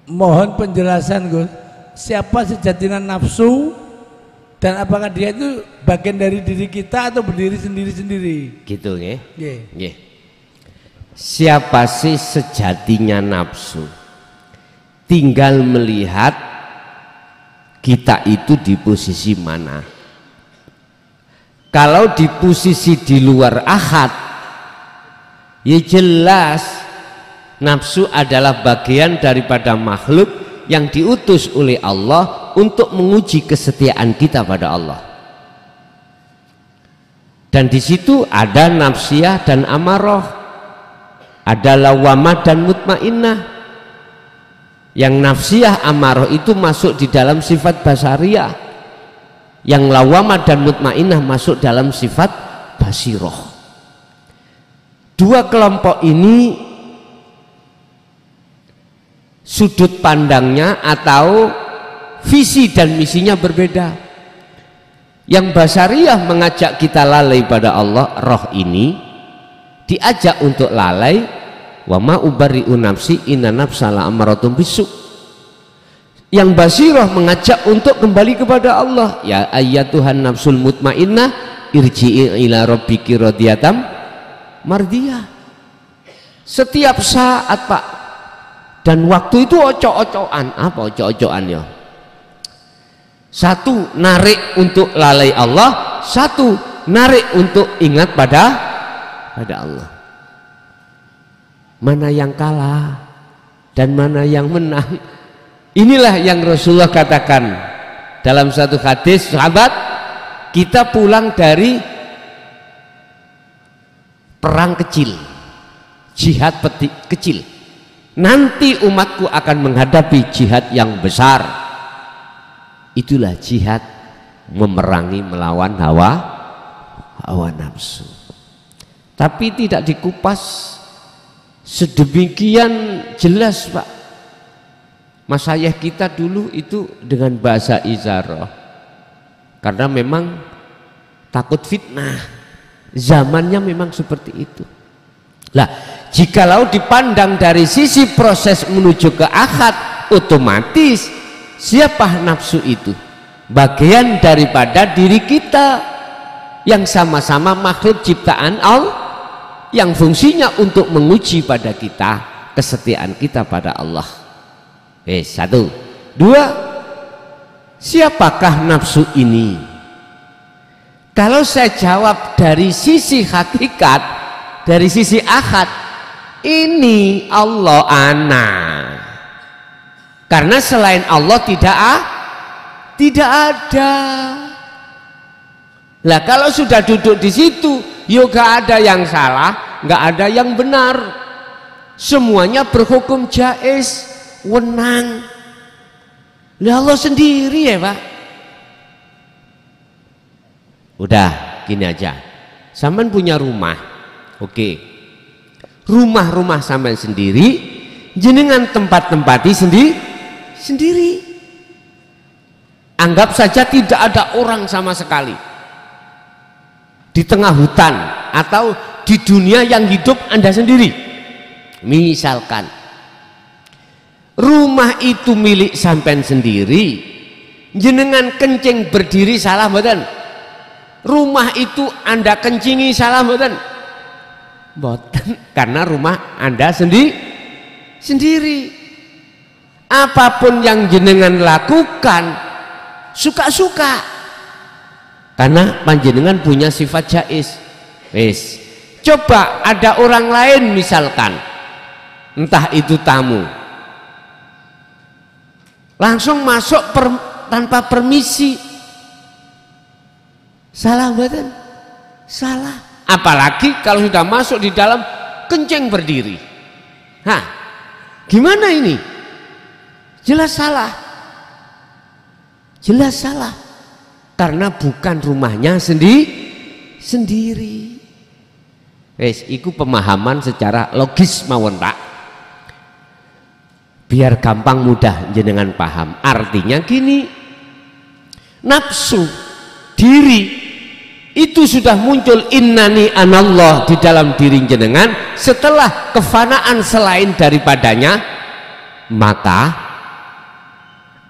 mohon penjelasan Gus, siapa sejatinya nafsu dan apakah dia itu bagian dari diri kita atau berdiri sendiri-sendiri? Gitu nggih. Nggih. Siapa sih sejatinya nafsu? Tinggal melihat kita itu di posisi mana. Kalau di posisi di luar ahad, ya jelas nafsu adalah bagian daripada makhluk yang diutus oleh Allah untuk menguji kesetiaan kita pada Allah. Dan di situ ada nafsiyah dan amarah, ada lawamah dan mutmainnah. Yang nafsiyah amarah itu masuk di dalam sifat basariyah, yang lawamah dan mutmainnah masuk dalam sifat basiroh. Dua kelompok ini sudut pandangnya atau visi dan misinya berbeda. Yang basariyah mengajak kita lalai pada Allah, roh ini diajak untuk lalai. Wa ma ubarri'u nafsi inna nafsa la'amaratum bisu. Yang basiroh mengajak untuk kembali kepada Allah. Ya ayyatuhan nafsul mutmainnah irji'i ila rabbiki radiyatan mardiyah. Setiap saat Pak, dan waktu itu ocok-ocokan. Apa ocok-ocokan ya? Satu narik untuk lalai Allah, satu narik untuk ingat pada Allah. Mana yang kalah dan mana yang menang? Inilah yang Rasulullah katakan dalam satu hadis, sahabat, kita pulang dari perang kecil, jihad kecil. Nanti umatku akan menghadapi jihad yang besar. Itulah jihad memerangi melawan hawa nafsu. Tapi tidak dikupas sedemikian jelas Pak. Mas ayah kita dulu itu dengan bahasa isyarah, karena memang takut fitnah, zamannya memang seperti itu. Lah, jikalau dipandang dari sisi proses menuju ke akad, otomatis siapa nafsu itu? Bagian daripada diri kita yang sama-sama makhluk ciptaan Allah, yang fungsinya untuk menguji pada kita kesetiaan kita pada Allah. Satu. Dua, siapakah nafsu ini? Kalau saya jawab dari sisi hakikat, dari sisi akad, ini Allah ana. Karena selain Allah tidak ada. Lah kalau sudah duduk di situ, ya gak ada yang salah, gak ada yang benar, semuanya berhukum jaiz, wenang. Lah Allah sendiri ya Pak. Udah gini aja, sampean punya rumah, oke, rumah sampean sendiri, jenengan tempati sendiri. Anggap saja tidak ada orang sama sekali di tengah hutan atau di dunia yang hidup Anda sendiri. Misalkan rumah itu milik sampean sendiri, jenengan kencing berdiri salah mboten? Rumah itu Anda kencingi salah mboten? Mboten, karena rumah Anda sendiri. Apapun yang jenengan lakukan suka-suka, karena panjenengan punya sifat jaiz. Coba ada orang lain misalkan, entah itu tamu, langsung masuk tanpa permisi, salah mboten? Salah. Apalagi kalau sudah masuk di dalam kencing berdiri. Gimana ini? Jelas salah. Karena bukan rumahnya sendiri. Iku pemahaman secara logis mawon Pak, biar gampang mudah jenengan paham. Artinya gini, nafsu diri itu sudah muncul innani anallah di dalam diri jenengan setelah kefanaan selain daripadanya, maka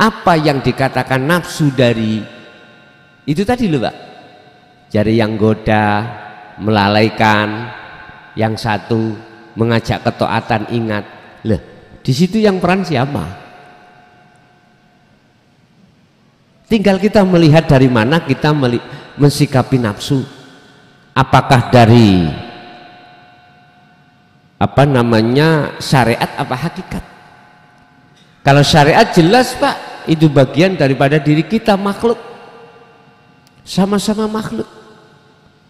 apa yang dikatakan nafsu dari itu tadi loh Pak, dari yang goda, melalaikan, yang satu mengajak ketaatan, ingat loh, di situ yang peran siapa? Tinggal kita melihat dari mana kita mensikapi nafsu, apakah dari syariat apa hakikat. Kalau syariat jelas Pak, itu bagian daripada diri kita, makhluk, sama-sama makhluk.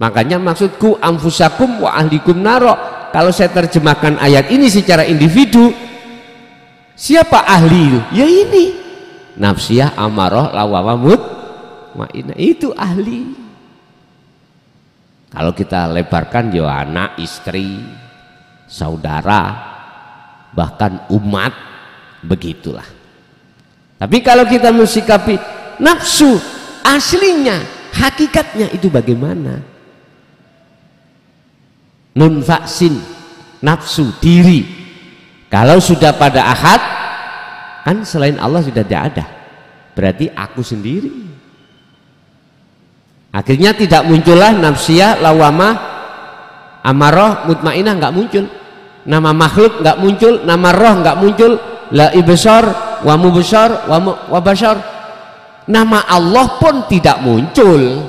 Makanya maksudku anfusakum wa ahlikum naro, kalau saya terjemahkan ayat ini secara individu, siapa ahli itu? Ya ini nafsiyah, amarah, lawamah, mutmainnah, itu ahli. Kalau kita lebarkan ya anak, istri, saudara, bahkan umat, begitulah. Tapi kalau kita mensikapi nafsu aslinya, hakikatnya itu bagaimana? Nun vaksin, nafsu, diri. Kalau sudah pada ahad, kan selain Allah sudah tidak ada, berarti aku sendiri. Akhirnya tidak muncullah nafsiyah, lawamah, amarah, mutmainnah, nggak muncul. Nama makhluk nggak muncul, nama roh nggak muncul, la ibsar wa mubsar wa bashar, nama Allah pun tidak muncul.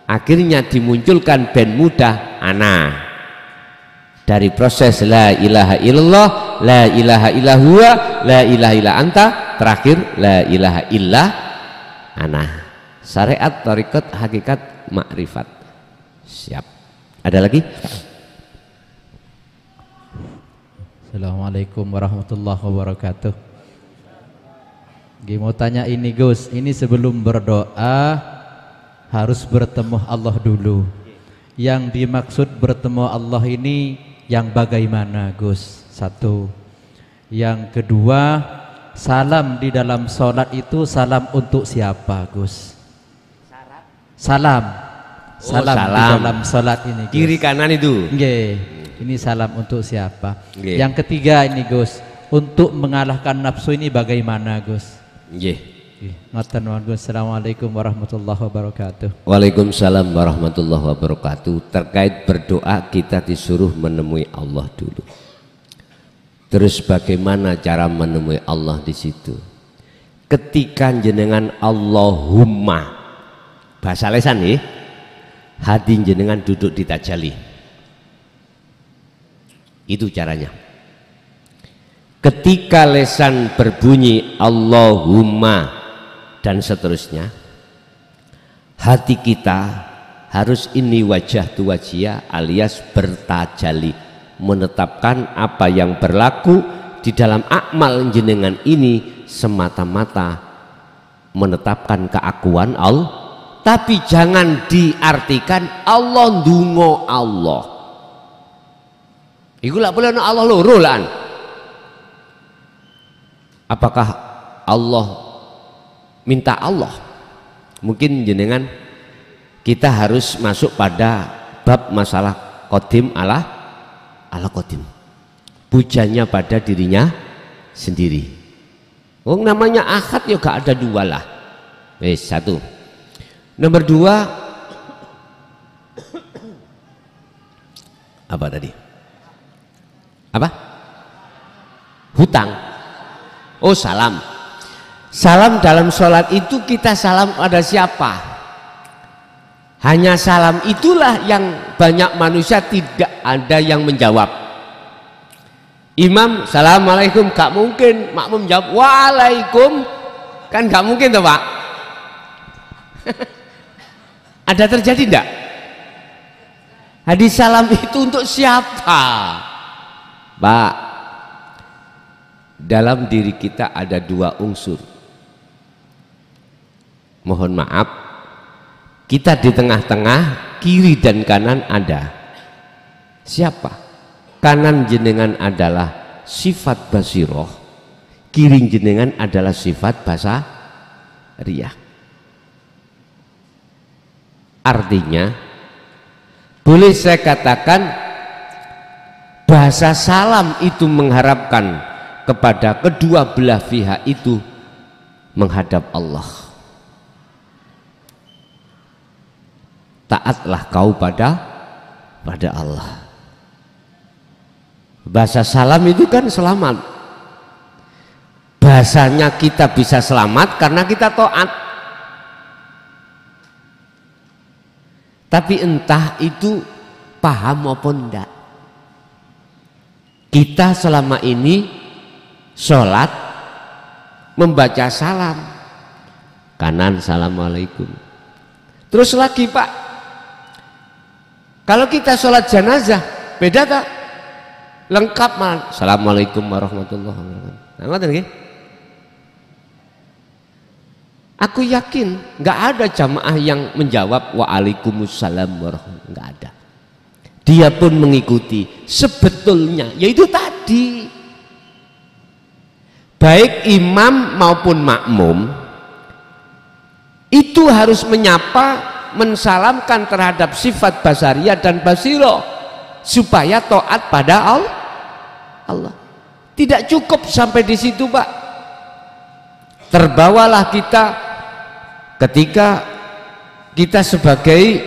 Akhirnya dimunculkan ben mudah ana, dari proses la ilaha illallah, la ilaha illa huwa, la ilaha illa anta, terakhir la ilaha illa ana. Syariat, thariqat, hakikat, makrifat. Siap. Ada lagi? Assalamualaikum warahmatullahi wabarakatuh. Mau tanya ini Gus, ini sebelum berdoa harus bertemu Allah dulu. Yang dimaksud bertemu Allah ini yang bagaimana Gus? Satu. Yang kedua, salam di dalam sholat itu salam untuk siapa Gus? Salam. Salam di dalam sholat ini Gus. Kiri kanan itu. Nggih. Ini salam untuk siapa? Nggih. Yang ketiga ini Gus, untuk mengalahkan nafsu ini bagaimana Gus? Nggih. Ngoten mawon Gus. Assalamualaikum warahmatullahi wabarakatuh. Waalaikumsalam warahmatullahi wabarakatuh. Terkait berdoa kita disuruh menemui Allah dulu. Terus bagaimana cara menemui Allah di situ? Ketika jenengan Allahumma, bahasa lesan nih, hati jenengan duduk di tajalli. Itu caranya. Ketika lesan berbunyi Allahumma dan seterusnya, hati kita harus ini wajah tu wajia alias bertajali, menetapkan apa yang berlaku di dalam akmal jenengan ini semata-mata menetapkan keakuan Allah, tapi jangan diartikan Allah ndungo Allah. Iku lak boleh Allah loro lan. Apakah Allah minta Allah? Mungkin jenengan kita harus masuk pada bab masalah qadim ala qadim. Pujanya pada dirinya sendiri. Wong namanya ahad ya gak ada dua lah. Wes satu. Nomor dua, apa tadi? Apa? Hutang. Oh salam. Salam dalam sholat itu kita salam pada siapa? Hanya salam itulah yang banyak manusia tidak ada yang menjawab. Imam assalamualaikum, gak mungkin makmum jawab waalaikum, kan gak mungkin tuh Pak. Ada terjadi enggak? Hadis salam itu untuk siapa? Pak, dalam diri kita ada dua unsur. Mohon maaf, kita di tengah-tengah, kiri dan kanan ada. Siapa? Kanan jenengan adalah sifat basiroh, kiri jenengan adalah sifat basariyah. Artinya, boleh saya katakan bahasa salam itu mengharapkan kepada kedua belah pihak itu menghadap Allah. Taatlah kau pada Allah. Bahasa salam itu kan selamat. Bahasanya kita bisa selamat karena kita taat. Tapi entah itu paham maupun enggak. Kita selama ini sholat membaca salam kanan, assalamualaikum. Terus lagi Pak, kalau kita sholat jenazah beda tak? Lengkap man. Assalamualaikum warahmatullahi wabarakatuh. Aku yakin nggak ada jamaah yang menjawab waalaikumsalam warahmatullahi wabarakatuh. Nggak ada. Dia pun mengikuti sebetulnya, yaitu tadi. Baik imam maupun makmum itu harus menyapa, mensalamkan terhadap sifat basariyah dan basiro supaya taat pada Allah. Tidak cukup sampai di situ Pak. Terbawalah kita ketika kita sebagai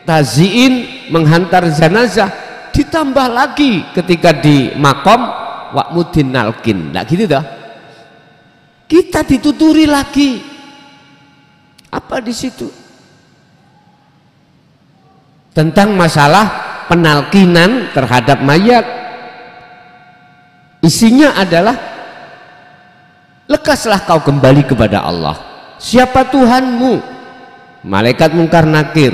taziin menghantar jenazah, ditambah lagi ketika di makom wa'mudin nalkin, nggak gitu dah. Kita dituturi lagi. Apa di situ? Tentang masalah penalkinan terhadap mayat. Isinya adalah lekaslah kau kembali kepada Allah. Siapa Tuhanmu? Malaikat mungkar nakir.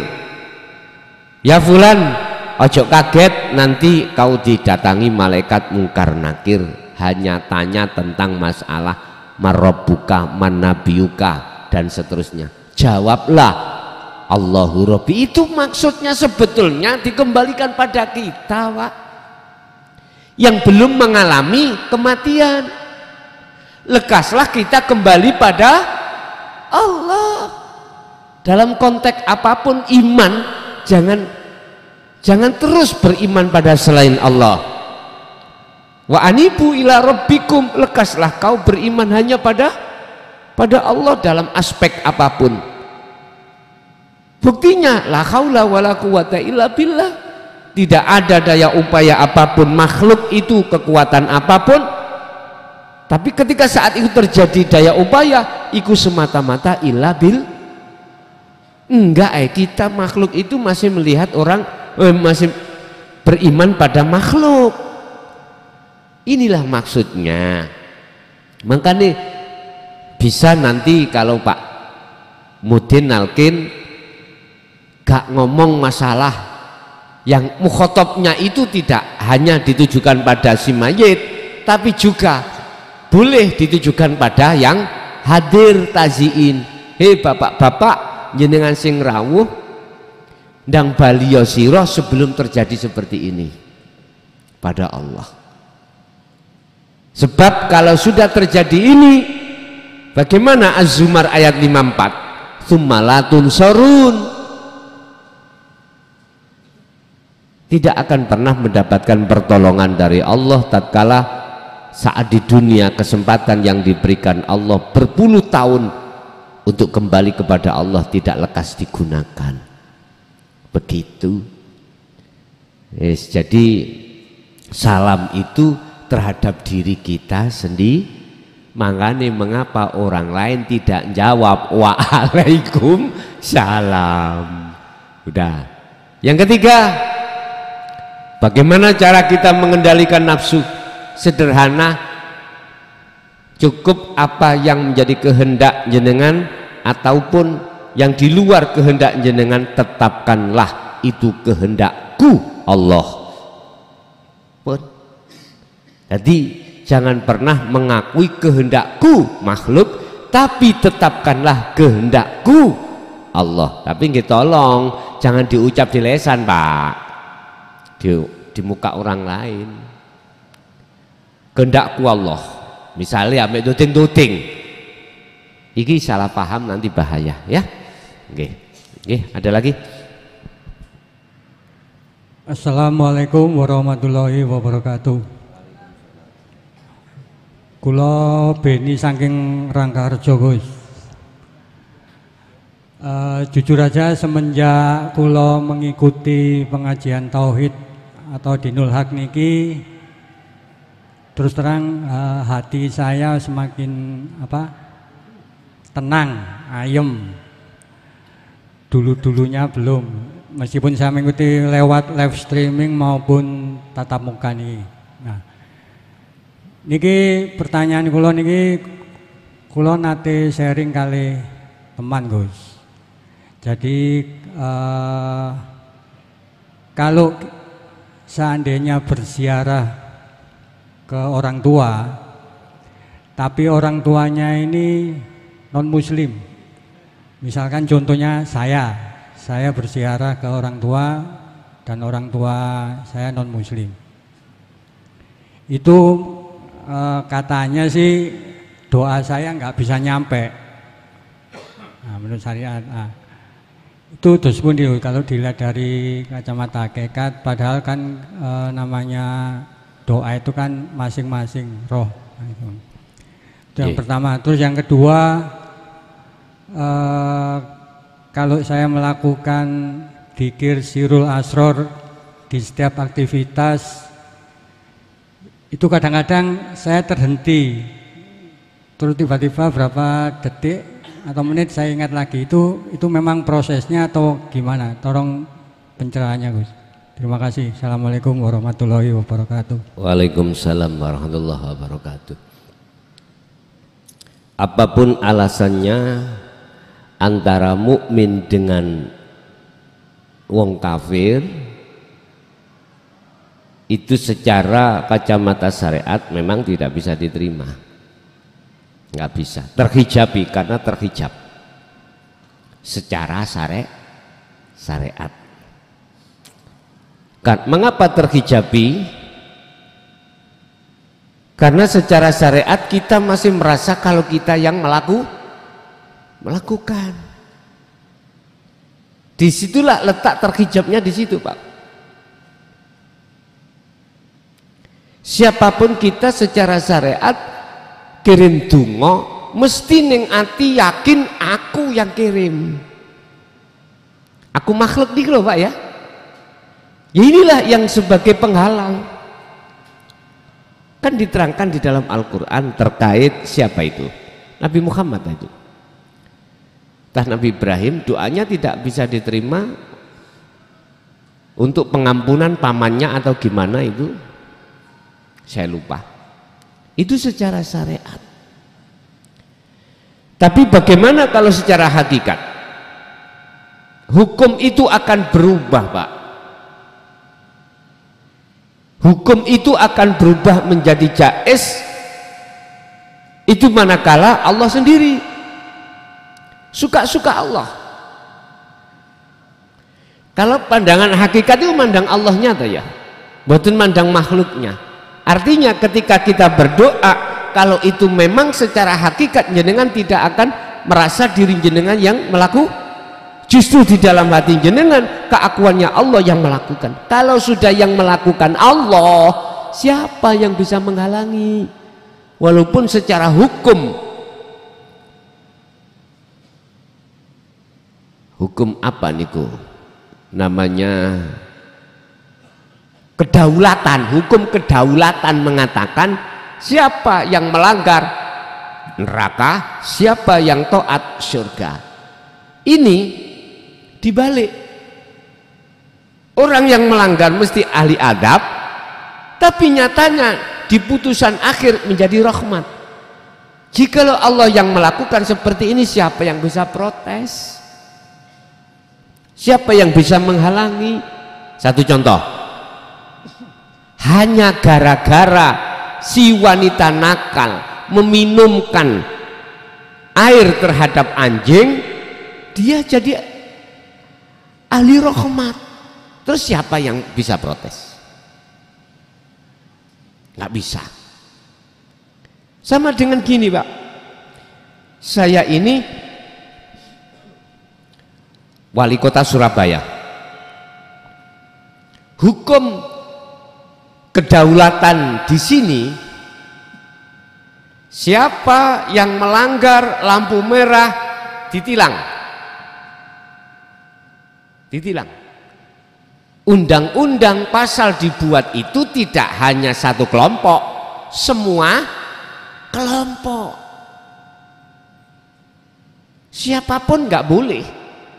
Ya fulan, ojo kaget nanti kau didatangi malaikat mungkar nakir, hanya tanya tentang masalah marabbuka, manabiyuka dan seterusnya. Jawablah Allahu Rabbi. Itu maksudnya sebetulnya dikembalikan pada kita Pak, yang belum mengalami kematian. Lekaslah kita kembali pada Allah. Dalam konteks apapun iman, jangan terus beriman pada selain Allah. Wa anibu ila rabbikum, lekaslah kau beriman hanya pada Allah dalam aspek apapun. Buktinya la haula wala quwata illa billah. Tidak ada daya upaya apapun makhluk itu, kekuatan apapun, tapi ketika saat itu terjadi daya upaya itu semata-mata illa bil. Enggak, kita makhluk itu masih melihat orang, masih beriman pada makhluk. Inilah maksudnya. Makanya bisa nanti kalau Pak Mudin Nalkin gak ngomong masalah yang mukhotobnya itu tidak hanya ditujukan pada si mayit, tapi juga boleh ditujukan pada yang hadir taziin. Hei bapak-bapak, jenengan sing rawuh ndang baliyo sira sebelum terjadi seperti ini pada Allah. Sebab kalau sudah terjadi ini, bagaimana Az-Zumar ayat 54, tsumma la tunsarun, tidak akan pernah mendapatkan pertolongan dari Allah tatkala saat di dunia kesempatan yang diberikan Allah berpuluh tahun untuk kembali kepada Allah tidak lekas digunakan. Begitu. Yes, jadi salam itu terhadap diri kita sendiri. Makanya mengapa orang lain tidak jawab waalaikumsalam. Udah. Yang ketiga, bagaimana cara kita mengendalikan nafsu? Sederhana, cukup apa yang menjadi kehendak jenengan ataupun yang di luar kehendak jenengan, tetapkanlah itu kehendakku Allah pun. Jadi jangan pernah mengakui kehendakku makhluk, tapi tetapkanlah kehendakku Allah. Tapi kita tolong jangan diucap di lesan Pak, di muka orang lain. Kehendakku Allah, misalnya ambil duting-duting, ini salah paham nanti bahaya ya. Oke, ada lagi. Assalamualaikum warahmatullahi wabarakatuh. Kula Beni saking Ranggaharjo, Gus. Jujur aja semenjak kula mengikuti pengajian tauhid atau Dinul Haq niki, terus terang hati saya semakin tenang, ayem. Dulu-dulunya belum, meskipun saya mengikuti lewat live streaming maupun tatap muka nih. Nah, niki pertanyaan kula niki, kula nate sharing kali teman, Gus. Jadi kalau seandainya berziarah ke orang tua, tapi orang tuanya ini non muslim, misalkan contohnya saya berziarah ke orang tua dan orang tua saya non muslim, itu katanya sih doa saya nggak bisa nyampe. Nah, menurut syariat itu terus pun kalau dilihat dari kacamata hakikat, padahal kan namanya doa itu kan masing-masing roh. Nah, itu yang pertama. Terus yang kedua, kalau saya melakukan dzikir sirul asror di setiap aktivitas, itu kadang-kadang saya terhenti, terus tiba-tiba berapa detik atau menit saya ingat lagi. Itu memang prosesnya atau gimana? Tolong pencerahannya, Gus. Terima kasih. Assalamualaikum warahmatullahi wabarakatuh. Waalaikumsalam warahmatullahi wabarakatuh. Apapun alasannya, antara mukmin dengan wong kafir, itu secara kacamata syariat memang tidak bisa diterima. Nggak bisa, terhijabi, karena terhijab secara syariat. Mengapa terhijabi? Karena secara syariat kita masih merasa kalau kita yang melakukan. Disitulah letak terhijabnya, di situ, Pak. Siapapun kita secara syariat kirim donga mesti ning ati yakin aku yang kirim, aku makhluk nih loh, Pak ya. Ya inilah yang sebagai penghalang. Kan diterangkan di dalam Al-Quran terkait siapa itu? Nabi Muhammad itu. Entah Nabi Ibrahim doanya tidak bisa diterima untuk pengampunan pamannya atau gimana itu, saya lupa. Itu secara syariat. Tapi bagaimana kalau secara hakikat? Hukum itu akan berubah, Pak. Hukum itu akan berubah menjadi jaiz itu manakala Allah sendiri suka-suka Allah. Kalau pandangan hakikat itu mandang Allahnya tuh ya, bukan mandang makhluknya. Artinya ketika kita berdoa, kalau itu memang secara hakikat jenengan tidak akan merasa diri jenengan yang melakukan, justru di dalam hati jenengan keakuannya Allah yang melakukan. Kalau sudah yang melakukan Allah, siapa yang bisa menghalangi? Walaupun secara hukum apa niku namanya, kedaulatan, hukum kedaulatan mengatakan siapa yang melanggar neraka, siapa yang taat surga. Ini dibalik, orang yang melanggar mesti ahli adab, tapi nyatanya di putusan akhir menjadi rahmat. Jikalau Allah yang melakukan seperti ini, siapa yang bisa protes? Siapa yang bisa menghalangi? Satu contoh, hanya gara-gara si wanita nakal meminumkan air terhadap anjing, dia jadi ahli rahmat. Terus siapa yang bisa protes? Nggak bisa. Sama dengan gini, Pak, saya ini wali kota Surabaya. Hukum kedaulatan di sini Siapa yang melanggar lampu merah ditilang. Ditilang. Undang-undang pasal dibuat itu tidak hanya satu kelompok, semua kelompok. Siapapun nggak boleh.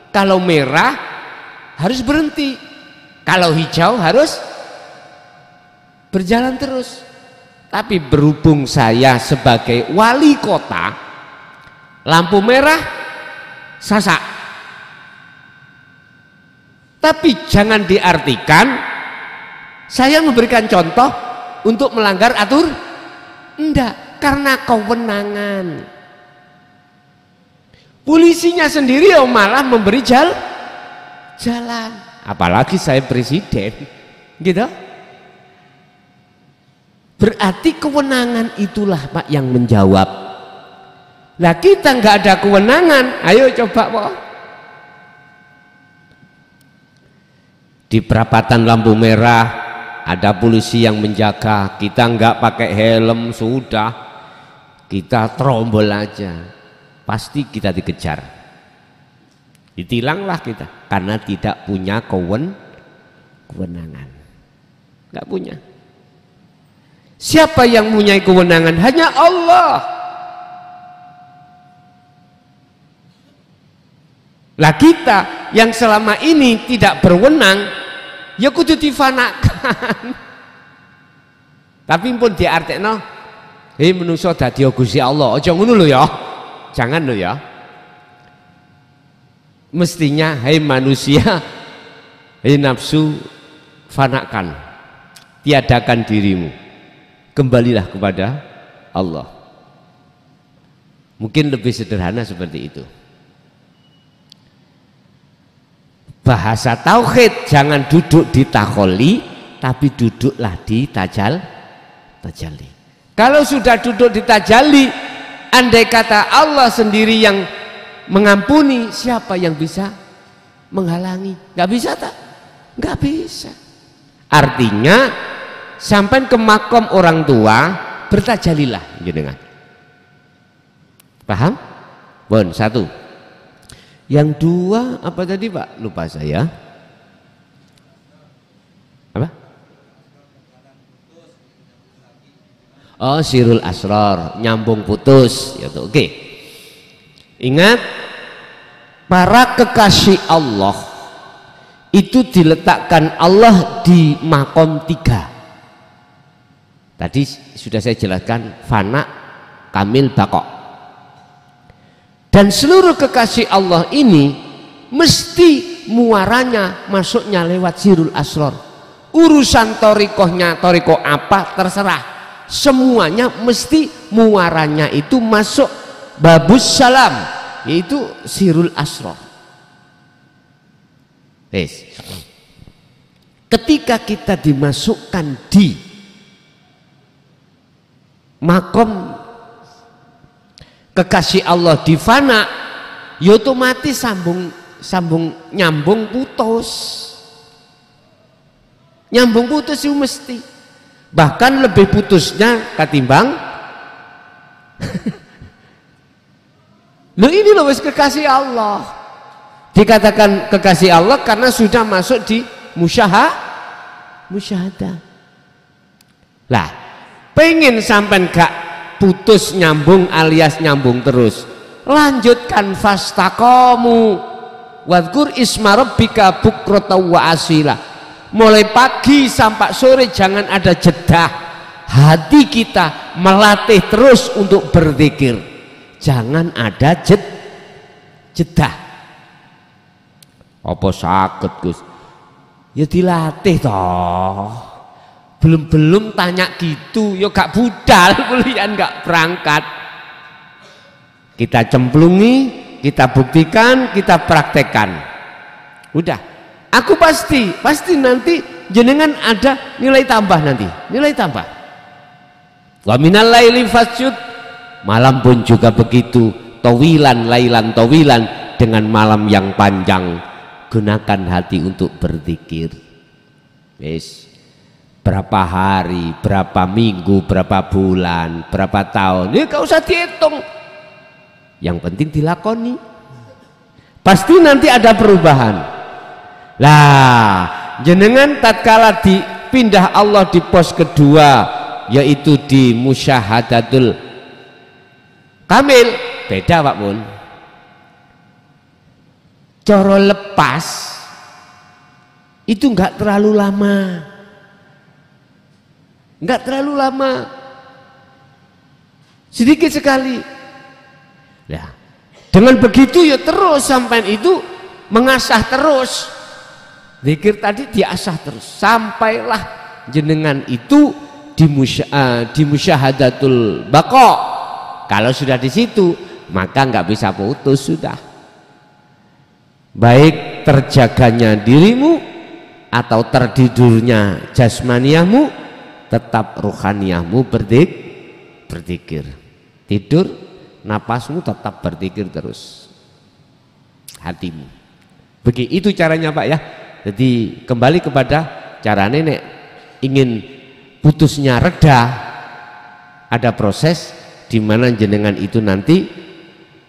Kalau merah harus berhenti, kalau hijau harus berjalan terus. Tapi berhubung saya sebagai wali kota, lampu merah sasak. Tapi jangan diartikan saya memberikan contoh untuk melanggar aturan. Enggak, karena kewenangan. Polisinya sendiri malah memberi jalan. Apalagi saya presiden, gitu. Berarti kewenangan itulah Pak yang menjawab. Lah kita nggak ada kewenangan, ayo coba Pak. Di perapatan lampu merah ada polisi yang menjaga, kita nggak pakai helm, sudah kita terombol aja, pasti kita dikejar, ditilanglah kita karena tidak punya kewenangan, nggak punya. Siapa yang punya kewenangan? Hanya Allah. Lah kita yang selama ini tidak berwenang, ya kudu difanakan. Tapi pun diartekno, hei manusia dadi Gusti Allah, aja ngono lho ya. Jangan lho ya. Mestinya hei manusia, hei nafsu, fanakan. Tiadakan dirimu. Kembalilah kepada Allah. Mungkin lebih sederhana seperti itu. Bahasa tauhid, jangan duduk di takholi, tapi duduklah di tajalli. Kalau sudah duduk di tajalli, andai kata Allah sendiri yang mengampuni, siapa yang bisa menghalangi? Nggak bisa tak? Nggak bisa. Artinya sampai ke makom orang tua, bertajalilah jenengan. Paham? Bon, satu. Yang dua apa tadi Pak? Lupa saya. Apa? Oh, sirul asrar, nyambung putus. Ya, oke. Ingat, para kekasih Allah itu diletakkan Allah di makom 3. Tadi sudah saya jelaskan, fana, kamil, baqo. Dan seluruh kekasih Allah ini mesti muaranya masuknya lewat sirul asrar. Urusan torikohnya, toriko apa terserah, semuanya mesti muaranya itu masuk babus salam, yaitu sirul asrar. Ketika kita dimasukkan di makom kekasih Allah di fana, ya otomatis nyambung putus. Nyambung putus itu mesti. Bahkan lebih putusnya ketimbang loh, ini loh wis kekasih Allah. Dikatakan kekasih Allah karena sudah masuk di musyahadah. Lah, pengen sampai gak putus nyambung alias nyambung terus, lanjutkan fastaqamu wadhkur isma rabbika bukrata wa asila. Mulai pagi sampai sore jangan ada jeda. Hati kita melatih terus untuk berzikir, jangan ada jeda. Apa sakit Gus? Ya dilatih toh. Belum tanya gitu, yo gak budal, kuliah gak berangkat. Kita cemplungi, kita buktikan, kita praktekkan. Udah, aku pasti nanti jenengan ada nilai tambah nanti, nilai tambah. Wa minal laili fasjud, malam pun juga begitu. Tawilan lailan tawilan, dengan malam yang panjang, gunakan hati untuk berzikir. Wes. berapa hari, berapa minggu, berapa bulan, berapa tahun, ya gak usah dihitung, yang penting dilakoni, pasti nanti ada perubahan. Lah jenengan tatkala dipindah Allah di pos kedua, yaitu di musyahadatul kamil, beda Pak Mun. Coro lepas itu enggak terlalu lama, enggak terlalu lama, sedikit sekali. Nah, dengan begitu ya terus sampai itu mengasah terus, zikir tadi diasah terus, sampailah jenengan itu di musyahadatul baqa. Kalau sudah di situ maka nggak bisa putus sudah. Baik terjaganya dirimu atau tertidurnya jasmaniahmu, tetap ruhaniyahmu berzikir. Tidur, napasmu tetap berzikir terus. Hatimu. Begitu caranya Pak ya. Jadi kembali kepada cara nenek ingin putusnya reda, ada proses di mana jenengan itu nanti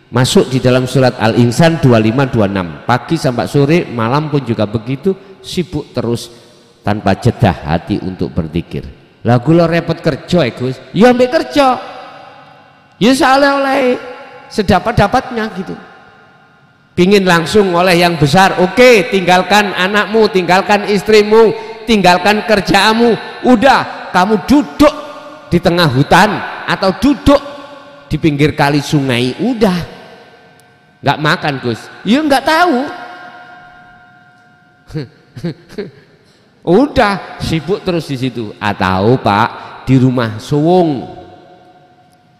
masuk di dalam surat Al-Insan 25-26, pagi sampai sore, malam pun juga begitu, sibuk terus tanpa jeda hati untuk berzikir. Lah kula repot kerja Gus, ya ambek kerja, ya oleh sedapat-dapatnya gitu. Pingin langsung oleh yang besar, oke, tinggalkan anakmu, tinggalkan istrimu, tinggalkan kerjaanmu, udah kamu duduk di tengah hutan atau duduk di pinggir kali sungai, udah nggak makan Gus, ya nggak tahu. Udah sibuk terus di situ. Atau Pak di rumah suwung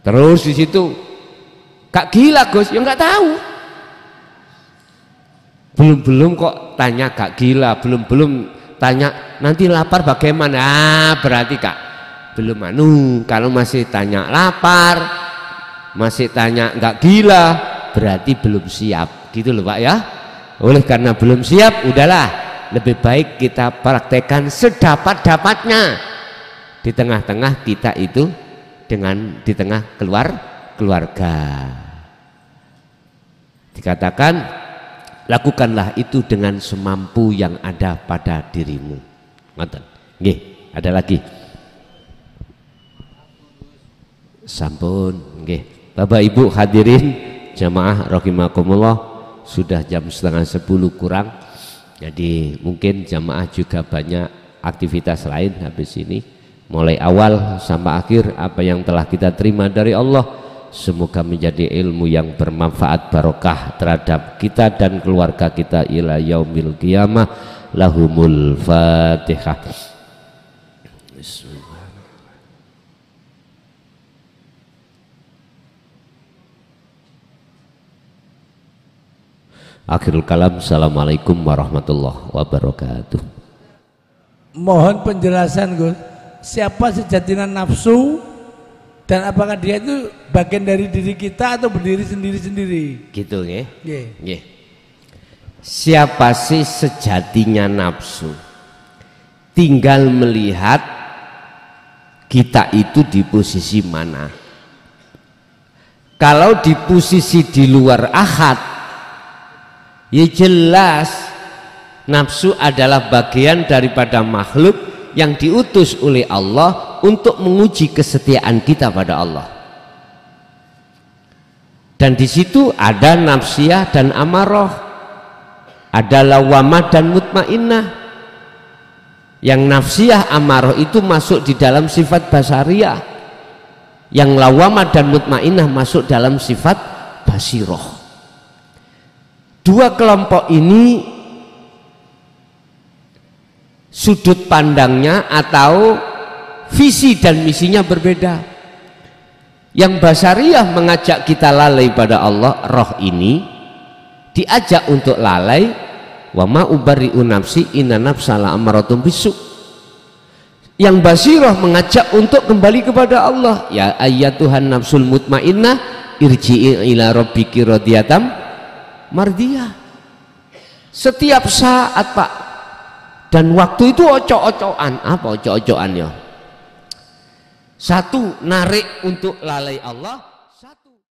terus di situ, gak gila Gus, ya nggak tahu. Belum kok tanya gak gila, belum tanya nanti lapar bagaimana, berarti Kak belum anu. Kalau masih tanya lapar, masih tanya nggak gila, berarti belum siap gitu loh Pak ya. Oleh karena belum siap, udahlah lebih baik kita praktekkan sedapat-dapatnya di tengah-tengah kita itu, dengan di tengah keluarga. Dikatakan lakukanlah itu dengan semampu yang ada pada dirimu. Ngoten. Nggih, ada lagi. Sampun, nggih. Bapak Ibu hadirin jamaah rahimakumullah, sudah jam 9:30 kurang. Jadi mungkin jamaah juga banyak aktivitas lain habis ini. Mulai awal sampai akhir apa yang telah kita terima dari Allah, semoga menjadi ilmu yang bermanfaat barokah terhadap kita dan keluarga kita ila yaumil qiyamah. Lahumul Fatihah. Akhirul kalam, assalamualaikum warahmatullahi wabarakatuh. Mohon penjelasan Gus, siapa sejatinya nafsu dan apakah dia itu bagian dari diri kita atau berdiri sendiri-sendiri? Gitu nggih. Nggih. Siapa sih sejatinya nafsu? Tinggal melihat kita itu di posisi mana. Kalau di posisi di luar ahad, ya jelas nafsu adalah bagian daripada makhluk yang diutus oleh Allah untuk menguji kesetiaan kita pada Allah. Dan di situ ada nafsiyah dan amarah, ada lawamah dan mutmainnah. Yang nafsiyah amarah itu masuk di dalam sifat basariyah, yang lawamah dan mutmainnah masuk dalam sifat basiroh. Dua kelompok ini sudut pandangnya atau visi dan misinya berbeda. Yang basariyah mengajak kita lalai pada Allah, roh ini diajak untuk lalai. Wa ma ubarri'u nafsi inna nafsa la'amaratum bisu. Yang basirah mengajak untuk kembali kepada Allah. Ya ayyatuhan nafsul mutmainnah irji'i ila rabbiki radiyatan mardiyah. Setiap saat Pak Dan waktu itu ocok-ocokan. Apa ocok-ocokan ya? Satu, narik untuk lalai Allah.